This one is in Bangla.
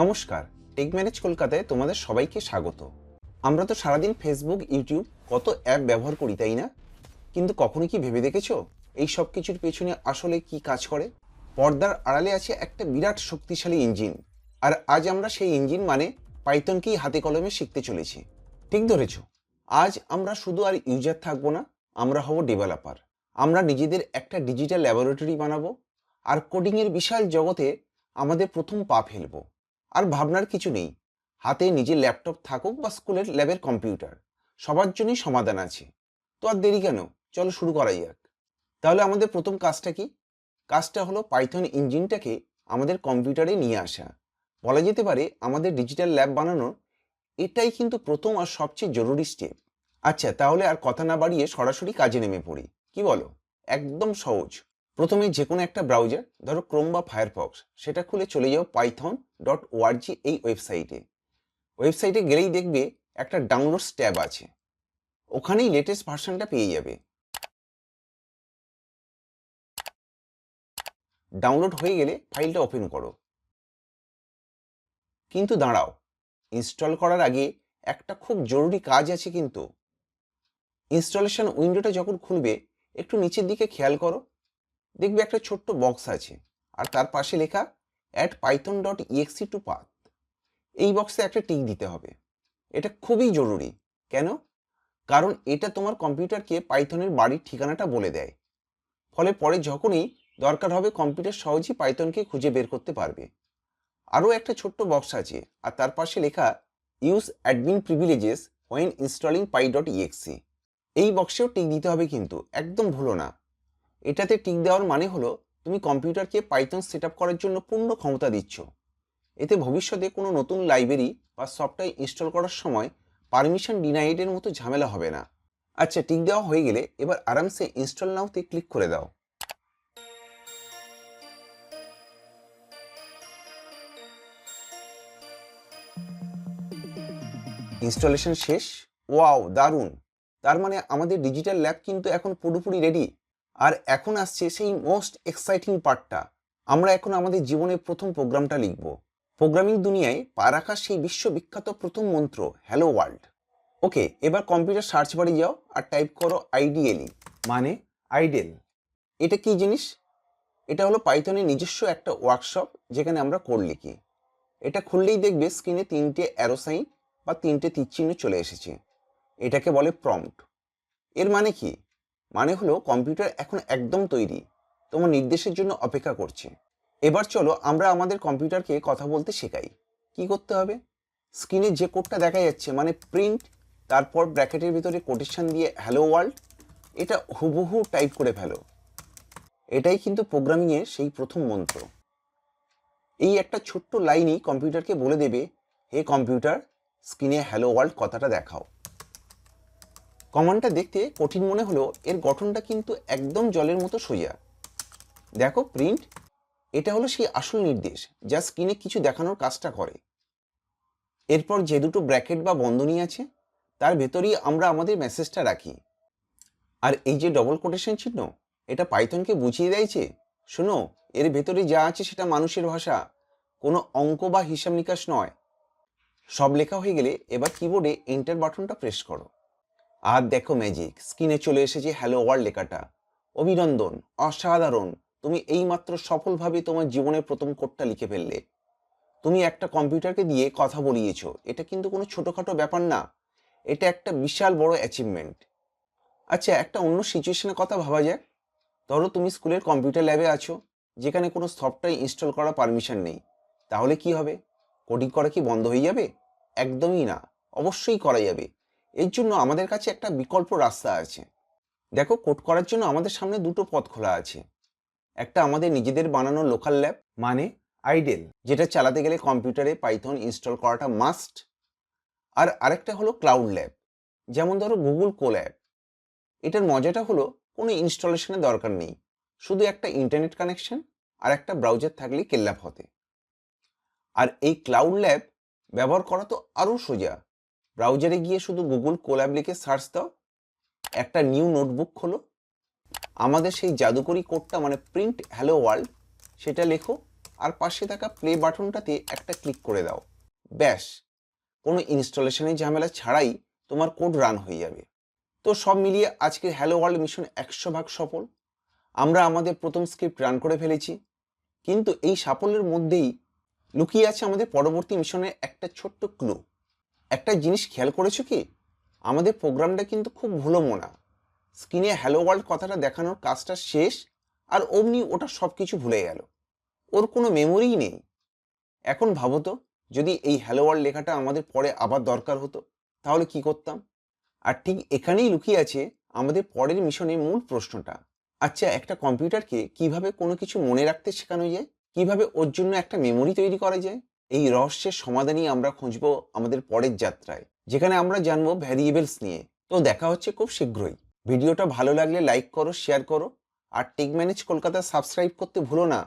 নমস্কার, টেক ম্যানেজ কলকাতায় তোমাদের সবাইকে স্বাগত। আমরা তো সারাদিন ফেসবুক, ইউটিউব কত অ্যাপ ব্যবহার করি, তাই না? কিন্তু কখনো কি ভেবে দেখেছো এই সব কিছুর পেছনে আসলে কি কাজ করে? পর্দার আড়ালে আছে একটা বিরাট শক্তিশালী ইঞ্জিন। আর আজ আমরা সেই ইঞ্জিন মানে পাইথনকেই হাতে কলমে শিখতে চলেছি। ঠিক ধরেছো, আজ আমরা শুধু আর ইউজার থাকবো না, আমরা হব ডেভেলপার। আমরা নিজেদের একটা ডিজিটাল ল্যাবরেটরি বানাবো আর কোডিংয়ের বিশাল জগতে আমাদের প্রথম পা ফেলবো। আর ভাবনার কিছু নেই, হাতে নিজের ল্যাপটপ থাকুক বা স্কুলের ল্যাবের কম্পিউটার, সবার জন্যই সমাধান আছে। তো আর দেরি কেন, চলো শুরু করাই যাক। তাহলে আমাদের প্রথম কাজটা কি? কাজটা হলো পাইথন ইঞ্জিনটাকে আমাদের কম্পিউটারে নিয়ে আসা। বলা যেতে পারে আমাদের ডিজিটাল ল্যাব বানানোর এটাই কিন্তু প্রথম আর সবচেয়ে জরুরি স্টেপ। আচ্ছা, তাহলে আর কথা না বাড়িয়ে সরাসরি কাজে নেমে পড়ি, কি বলো? একদম সহজ। প্রথমে যে কোনো একটা ব্রাউজার, ধরো ক্রোম বা ফায়ারফক্স, সেটা খুলে চলে যাও python.org এই ওয়েবসাইটে। ওয়েবসাইটে গেলেই দেখবে একটা ডাউনলোডস ট্যাব আছে, ওখানেই লেটেস্ট ভার্সনটা পেয়ে যাবে। ডাউনলোড হয়ে গেলে ফাইলটা ওপেন করো। কিন্তু দাঁড়াও, ইনস্টল করার আগে একটা খুব জরুরি কাজ আছে কিন্তু। ইনস্টলেশন উইন্ডোটা যখন খুলবে, একটু নিচের দিকে খেয়াল করো, দেখবে একটা ছোট্ট বক্স আছে আর তার পাশে লেখা add python.exe to path। এই বক্সে একটা টিক দিতে হবে। এটা খুবই জরুরি। কেন? কারণ এটা তোমার কম্পিউটারকে পাইথনের বাড়ির ঠিকানাটা বলে দেয়। ফলে পরে যখনই দরকার হবে কম্পিউটার সহজেই পাইথনকে খুঁজে বের করতে পারবে। আরও একটা ছোট্ট বক্স আছে আর তার পাশে লেখা use admin privileges when installing py.exe। এই বক্সেও টিক দিতে হবে কিন্তু, একদম ভুলো না। এটাতে টিক দেওয়ার মানে হলো তুমি কম্পিউটারকে পাইথন সেট আপ করার জন্য পূর্ণ ক্ষমতা দিচ্ছ। এতে ভবিষ্যতে কোনো নতুন লাইব্রেরি বা সফটওয়্যার ইনস্টল করার সময় পারমিশন ডিনাইডের মতো ঝামেলা হবে না। আচ্ছা, টিক দেওয়া হয়ে গেলে এবার আরামসে ইনস্টল নাওতে ক্লিক করে দাও। ইনস্টলেশন শেষ। ওয়াও, দারুণ! তার মানে আমাদের ডিজিটাল ল্যাব কিন্তু এখন পুরোপুরি রেডি। আর এখন আসছে সেই মোস্ট এক্সাইটিং পার্টটা। আমরা এখন আমাদের জীবনের প্রথম প্রোগ্রামটা লিখব। প্রোগ্রামিং দুনিয়ায় পা রাখার সেই বিশ্ববিখ্যাত প্রথম মন্ত্র, হ্যালো ওয়ার্ল্ড। ওকে, এবার কম্পিউটার সার্চ বারে যাও আর টাইপ করো আইডিএলই, মানে আইডেল। এটা কি জিনিস? এটা হলো পাইথনের নিজস্ব একটা ওয়ার্কশপ যেখানে আমরা কোড লিখি। এটা খুললেই দেখবে স্ক্রিনে 3টে অ্যারো সাইন বা 3টে তীরচিহ্ন চলে এসেছে। এটাকে বলে প্রম্পট। এর মানে কি? মানে হলো কম্পিউটার এখন একদম তৈরি, তোমার নির্দেশের জন্য অপেক্ষা করছে। এবার চলো আমরা আমাদের কম্পিউটারকে কথা বলতে শেখাই। কি করতে হবে? স্ক্রিনে যে কোডটা দেখা যাচ্ছে মানে প্রিন্ট, তারপর ব্র্যাকেটের ভিতরে কোটেশন দিয়ে হ্যালো ওয়ার্ল্ড, এটা হুবহু টাইপ করে ফেলো। এটাই কিন্তু প্রোগ্রামিংয়ের সেই প্রথম মন্ত্র। এই একটা ছোট্ট লাইনই কম্পিউটারকে বলে দেবে, হে কম্পিউটার, স্ক্রিনে হ্যালো ওয়ার্ল্ড কথাটা দেখাও। কমান্ডটা দেখতে কঠিন মনে হলো, এর গঠনটা কিন্তু একদম জলের মতো সোজা। দেখো প্রিন্ট, এটা হলো সেই আসল নির্দেশ যা স্ক্রিনে কিছু দেখানোর কাজটা করে। এরপর যে দুটো ব্র্যাকেট বা বন্ধনী আছে তার ভেতরেই আমরা আমাদের মেসেজটা রাখি। আর এই যে ডবল কোটেশন চিহ্ন, এটা পাইথনকে বুঝিয়ে দেয় যে শোনো, এর ভেতরে যা আছে সেটা মানুষের ভাষা, কোনো অঙ্ক বা হিসাব নিকাশ নয়। সব লেখা হয়ে গেলে এবার কিবোর্ডে এন্টার বাটনটা প্রেস করো। আর দেখো ম্যাজিক, স্ক্রিনে চলে এসেছে হ্যালো ওয়ার্ল্ড লেখাটা। অভিনন্দন, অসাধারণ! তুমি এইমাত্র সফলভাবে তোমার জীবনের প্রথম কোডটা লিখে ফেললে। তুমি একটা কম্পিউটারকে দিয়ে কথা বলিয়েছো। এটা কিন্তু কোনো ছোটোখাটো ব্যাপার না, এটা একটা বিশাল বড় অ্যাচিভমেন্ট। আচ্ছা, একটা অন্য সিচুয়েশনের কথা ভাবা যাক। ধরো তুমি স্কুলের কম্পিউটার ল্যাবে আছো, যেখানে কোনো সফটওয়্যার ইনস্টল করা পারমিশন নেই। তাহলে কি হবে? কোডিং করা কি বন্ধ হয়ে যাবে? একদমই না, অবশ্যই করা যাবে। এর জন্য আমাদের কাছে একটা বিকল্প রাস্তা আছে। দেখো, কোড করার জন্য আমাদের সামনে দুটো পথ খোলা আছে। একটা আমাদের নিজেদের বানানো লোকাল ল্যাব, মানে আইডেল, যেটা চালাতে গেলে কম্পিউটারে পাইথন ইনস্টল করাটা মাস্ট। আর আরেকটা হলো ক্লাউড ল্যাব, যেমন ধরো গুগল কোল্যাব। এটার মজাটা হলো কোনো ইনস্টলেশনের দরকার নেই, শুধু একটা ইন্টারনেট কানেকশন আর একটা ব্রাউজার থাকলেই কেল্লা ফতে। আর এই ক্লাউড ল্যাব ব্যবহার করা তো আরও সোজা। ব্রাউজারে গিয়ে শুধু গুগল কোল্যাব লিখে সার্চ দাও, একটা নিউ নোটবুক খোলো, আমাদের সেই জাদুকরি কোডটা মানে প্রিন্ট হ্যালো ওয়ার্ল্ড সেটা লেখো, আর পাশে থাকা প্লে বাটনটাতে একটা ক্লিক করে দাও। ব্যাস, কোনো ইনস্টলেশনের ঝামেলা ছাড়াই তোমার কোড রান হয়ে যাবে। তো সব মিলিয়ে আজকের হ্যালো ওয়ার্ল্ড মিশন 100% সফল। আমরা আমাদের প্রথম স্ক্রিপ্ট রান করে ফেলেছি, কিন্তু এই সাফল্যের মধ্যেই লুকিয়ে আছে আমাদের পরবর্তী মিশনের একটা ছোট্ট ক্লু। একটা জিনিস খেয়াল করেছো কি? আমাদের প্রোগ্রামটা কিন্তু খুব ভুলোমনা। স্ক্রিনে হ্যালো ওয়ার্ল্ড কথাটা দেখানোর কাজটা শেষ, আর অমনি ওটা সব কিছু ভুলে গেল। ওর কোনো মেমোরিই নেই। এখন ভাবো তো, যদি এই হ্যালো ওয়ার্ল্ড লেখাটা আমাদের পরে আবার দরকার হতো, তাহলে কি করতাম? আর ঠিক এখানেই লুকিয়ে আছে আমাদের পরের মিশনের মূল প্রশ্নটা। আচ্ছা, একটা কম্পিউটারকে কিভাবে কোনো কিছু মনে রাখতে শেখানো যায়? কিভাবে ওর জন্য একটা মেমোরি তৈরি করা যায়? এই রহস্যের সমাধানই আমরা খুঁজবো আমাদের পরের যাত্রায়, যেখানে আমরা জানবো ভ্যারিয়েবলস নিয়ে। তো দেখা হচ্ছে খুব শীঘ্রই। ভিডিওটা ভালো লাগলে লাইক করো, শেয়ার করো, আর টেক ম্যানেজ কলকাতা সাবস্ক্রাইব করতে ভুলো না।